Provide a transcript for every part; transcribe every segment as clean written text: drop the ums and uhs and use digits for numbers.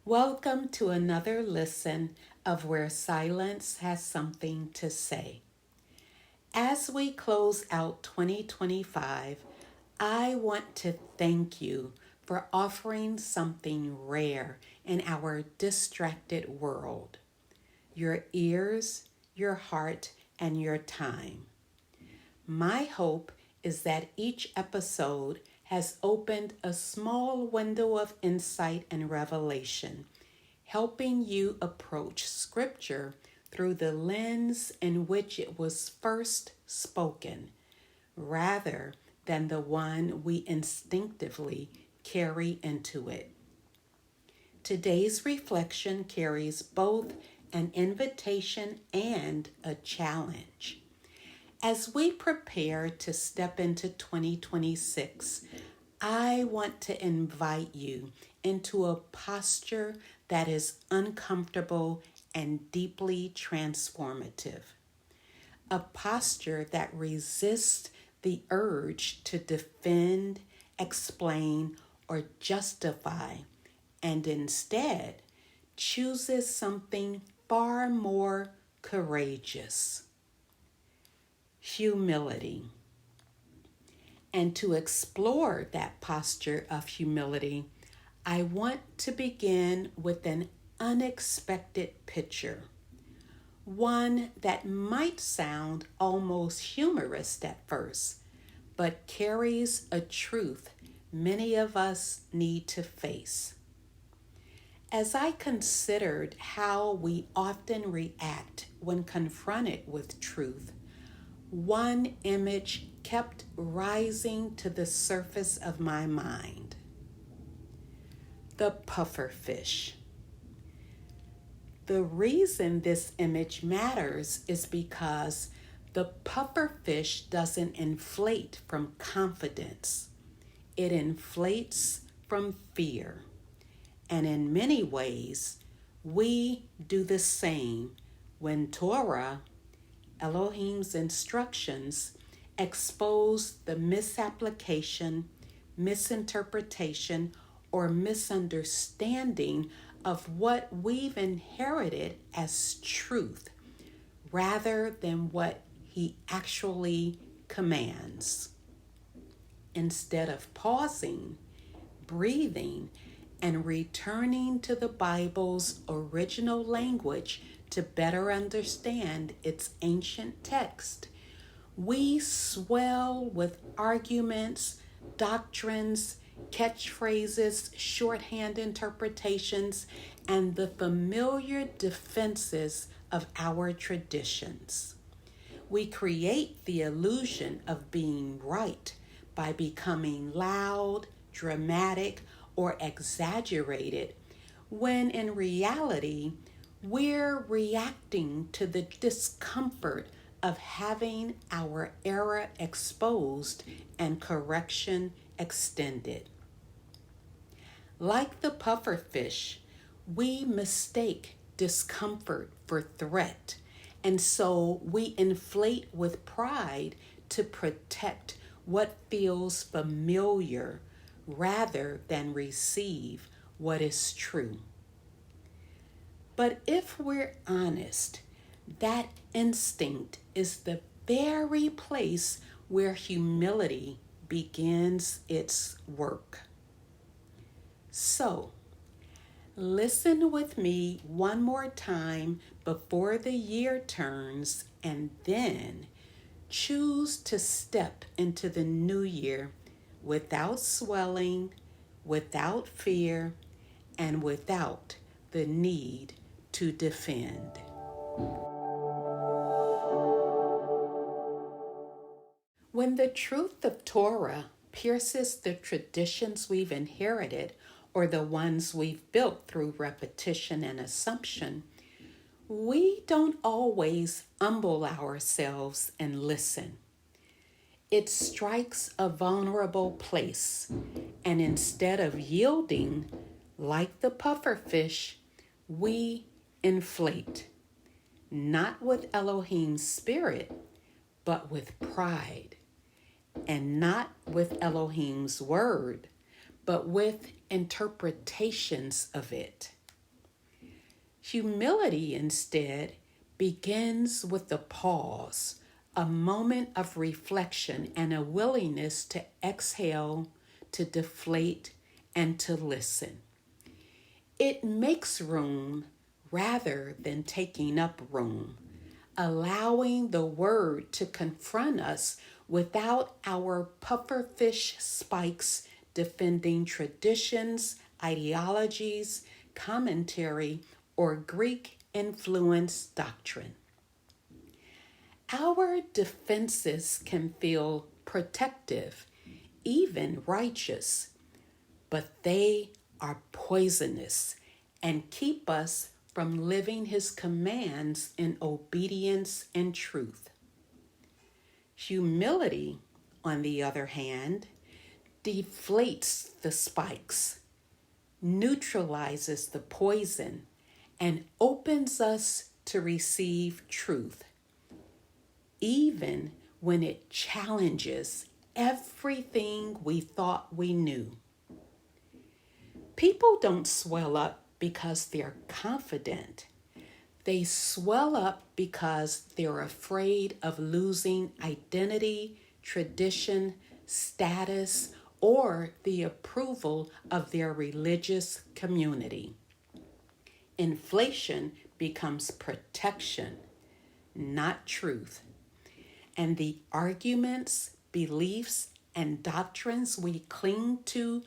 Welcome to another listen of Where Silence Has Something to Say. As we close out 2025, I want to thank you for offering something rare in our distracted world: your ears, your heart, and your time. My hope is that each episode has opened a small window of insight and revelation, helping you approach Scripture through the lens in which it was first spoken, rather than the one we instinctively carry into it. Today's reflection carries both an invitation and a challenge. As we prepare to step into 2026, I want to invite you into a posture that is uncomfortable and deeply transformative. A posture that resists the urge to defend, explain, or justify, and instead chooses something far more courageous: humility. And to explore that posture of humility, I want to begin with an unexpected picture, one that might sound almost humorous at first, but carries a truth many of us need to face. As I considered how we often react when confronted with truth, one image kept rising to the surface of my mind: the pufferfish. The reason this image matters is because the pufferfish doesn't inflate from confidence, it inflates from fear. And in many ways, we do the same when Torah, Elohim's instructions, expose the misapplication, misinterpretation, or misunderstanding of what we've inherited as truth, rather than what he actually commands. Instead of pausing, breathing, and returning to the Bible's original language to better understand its ancient text, we swell with arguments, doctrines, catchphrases, shorthand interpretations, and the familiar defenses of our traditions. We create the illusion of being right by becoming loud, dramatic, or exaggerated, when in reality, we're reacting to the discomfort of having our error exposed and correction extended. Like the pufferfish, we mistake discomfort for threat, and so we inflate with pride to protect what feels familiar rather than receive what is true. But if we're honest, that instinct is the very place where humility begins its work. So, listen with me one more time before the year turns, and then choose to step into the new year without swelling, without fear, and without the need to defend. When the truth of Torah pierces the traditions we've inherited or the ones we've built through repetition and assumption, we don't always humble ourselves and listen. It strikes a vulnerable place, and instead of yielding, like the pufferfish, we inflate, not with Elohim's spirit, but with pride, and not with Elohim's word, but with interpretations of it. Humility, instead, begins with a pause, a moment of reflection, and a willingness to exhale, to deflate, and to listen. It makes room rather than taking up room, allowing the word to confront us without our pufferfish spikes defending traditions, ideologies, commentary, or Greek influence doctrine. Our defenses can feel protective, even righteous, but they are poisonous and keep us from living his commands in obedience and truth. Humility, on the other hand, deflates the spikes, neutralizes the poison, and opens us to receive truth, even when it challenges everything we thought we knew. People don't swell up because they're confident. They swell up because they're afraid of losing identity, tradition, status, or the approval of their religious community. Inflation becomes protection, not truth. And the arguments, beliefs, and doctrines we cling to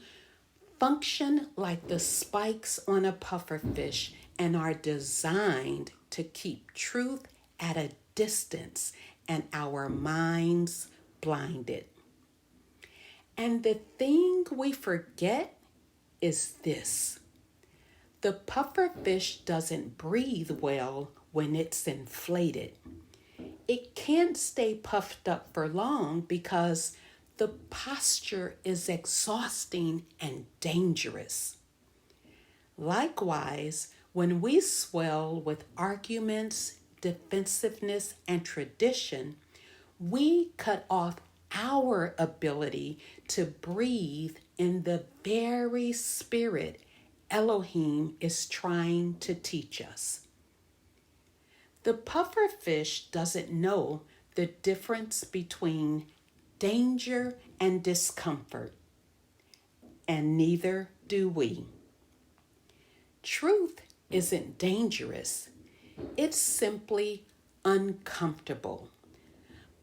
function like the spikes on a pufferfish and are designed to keep truth at a distance and our minds blinded. And the thing we forget is this: the pufferfish doesn't breathe well when it's inflated. It can't stay puffed up for long because the posture is exhausting and dangerous. Likewise, when we swell with arguments, defensiveness, and tradition, we cut off our ability to breathe in the very spirit Elohim is trying to teach us. The pufferfish doesn't know the difference between danger and discomfort, and neither do we. Truth isn't dangerous, it's simply uncomfortable.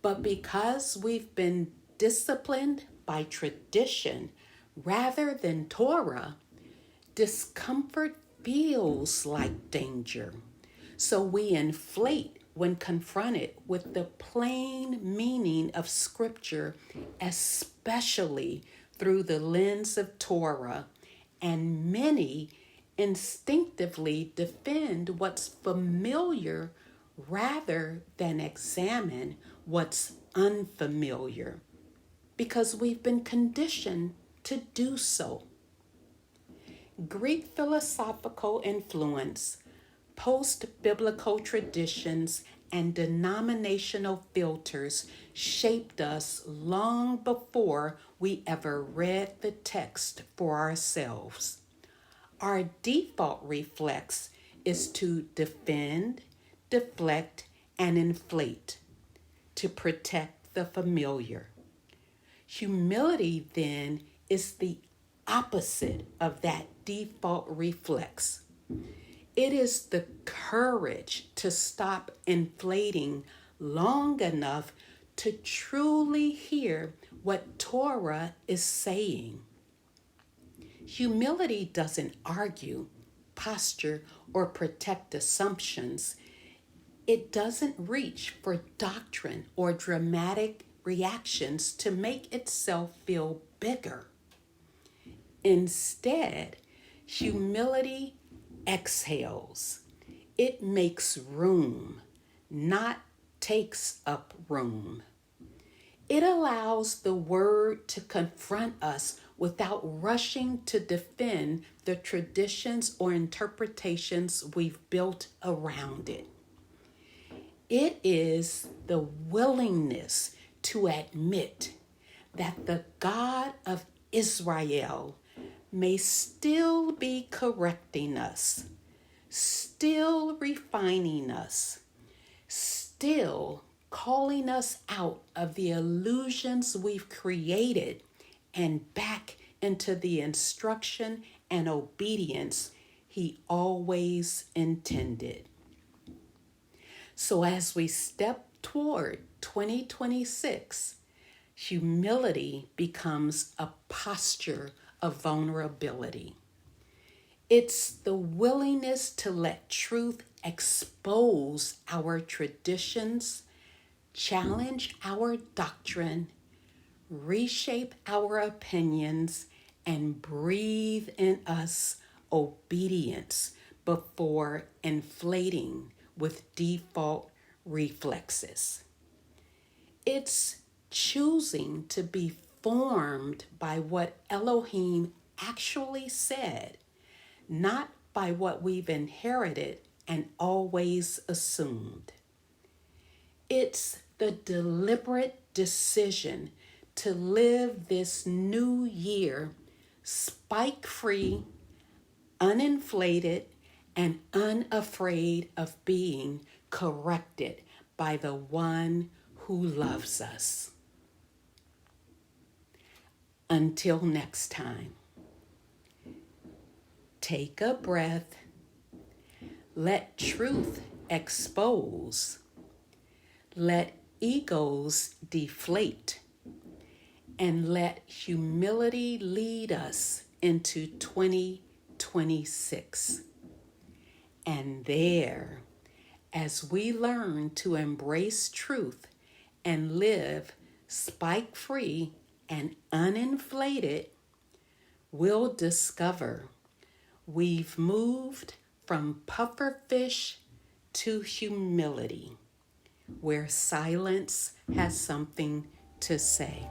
But because we've been disciplined by tradition rather than Torah, discomfort feels like danger. So we inflate when confronted with the plain meaning of Scripture, especially through the lens of Torah, and many instinctively defend what's familiar rather than examine what's unfamiliar, because we've been conditioned to do so. Greek philosophical influence, post-biblical traditions, and denominational filters shaped us long before we ever read the text for ourselves. Our default reflex is to defend, deflect, and inflate, to protect the familiar. Humility, then, is the opposite of that default reflex. It is the courage to stop inflating long enough to truly hear what Torah is saying. Humility doesn't argue, posture, or protect assumptions. It doesn't reach for doctrine or dramatic reactions to make itself feel bigger. Instead, humility exhales. It makes room, not takes up room. It allows the word to confront us without rushing to defend the traditions or interpretations we've built around it. It is the willingness to admit that the God of Israel may still be correcting us, still refining us, still calling us out of the illusions we've created and back into the instruction and obedience He always intended. So as we step toward 2026, humility becomes a posture of vulnerability. It's the willingness to let truth expose our traditions, challenge our doctrine, reshape our opinions, and breathe in us obedience before inflating with default reflexes. It's choosing to be formed by what Elohim actually said, not by what we've inherited and always assumed. It's the deliberate decision to live this new year spike-free, uninflated, and unafraid of being corrected by the one who loves us. Until next time, take a breath, let truth expose, let egos deflate, and let humility lead us into 2026. And there, as we learn to embrace truth and live spike-free and uninflated, we'll discover we've moved from pufferfish to humility, where silence has something to say.